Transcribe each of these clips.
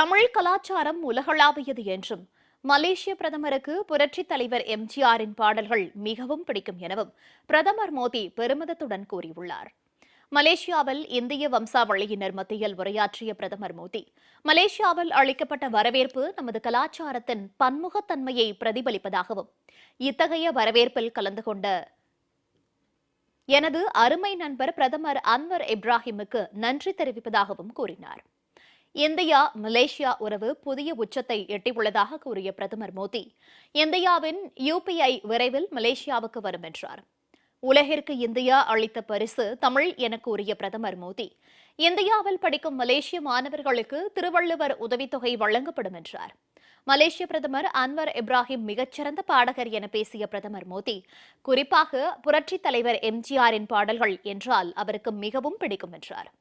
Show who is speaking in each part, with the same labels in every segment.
Speaker 1: தமிழ் கலாச்சாரம் உலகளாவியது என்றும் மலேசிய பிரதமருக்கு புரட்சித் தலைவர் எம்ஜிஆரின் பாடல்கள் மிகவும் பிடிக்கும் எனவும் பிரதமர் மோடி பெருமிதத்துடன் கூறியுள்ளார். மலேசியாவில் இந்திய வம்சாவளியினர் மத்தியில் உரையாற்றிய பிரதமர் மோடி, மலேசியாவில் அளிக்கப்பட்ட வரவேற்பு நமது கலாச்சாரத்தின் பன்முகத்தன்மையை பிரதிபலிப்பதாகவும், இத்தகைய வரவேற்பில் கலந்து கொண்ட எனது அருமை நண்பர் பிரதமர் அன்வர் இப்ராஹிமுக்கு நன்றி தெரிவிப்பதாகவும் கூறினார். இந்தியா மலேசியா உறவு புதிய உச்சத்தை எட்டியுள்ளதாக கூறிய பிரதமர் மோடி, இந்தியாவின் UPI விரைவில் மலேசியாவுக்கு வரும் என்றார். உலகிற்கு இந்தியா அளித்த பரிசு தமிழ் என கூறிய பிரதமர் மோடி, இந்தியாவில் படிக்கும் மலேசிய மாணவர்களுக்கு திருவள்ளுவர் உதவித்தொகை வழங்கப்படும் என்றார். மலேசிய பிரதமர் அன்வர் இப்ராஹிம் மிகச்சிறந்த பாடகர் என பேசிய பிரதமர் மோடி, குறிப்பாக புரட்சித் தலைவர் எம்ஜிஆரின் பாடல்கள் என்றால் அவருக்கு மிகவும் பிடிக்கும் என்றார்.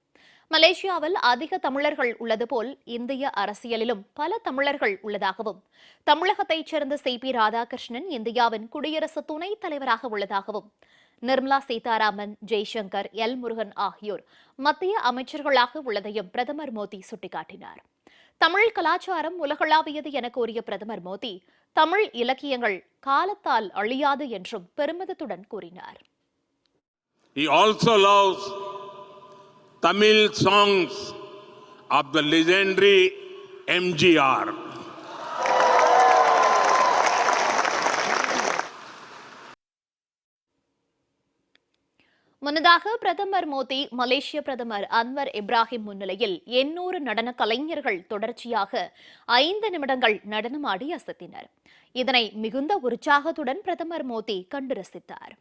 Speaker 1: மலேசியாவில் அதிக தமிழர்கள் உள்ளது போல் இந்திய அரசியலிலும் பல தமிழர்கள் உள்ளதாகவும், தமிழகத்தைச் சேர்ந்த CP ராதாகிருஷ்ணன் இந்தியாவின் குடியரசு துணைத் தலைவராக உள்ளதாகவும், நிர்மலா சீதாராமன், ஜெய்சங்கர், முருகன் ஆகியோர் மத்திய அமைச்சர்களாக உள்ளதையும் பிரதமர் மோடி சுட்டிக்காட்டினார். தமிழ் கலாச்சாரம் உலகளாவியது என கூறிய பிரதமர் மோடி, தமிழ் இலக்கியங்கள் காலத்தால் அழியாது என்றும் பெருமிதத்துடன் கூறினார்.
Speaker 2: Tamil songs of the legendary MGR.
Speaker 1: முன்னதாக பிரதமர் மோடி மலேசிய பிரதமர் அன்வர் இப்ராஹிம் முன்னிலையில் 800 நடன கலைஞர்கள் தொடர்ச்சியாக 5 நிமிடங்கள் நடனமாடி அசத்தினர். இதனை மிகுந்த உற்சாகத்துடன் பிரதமர் மோடி கண்டு ரசித்தார்.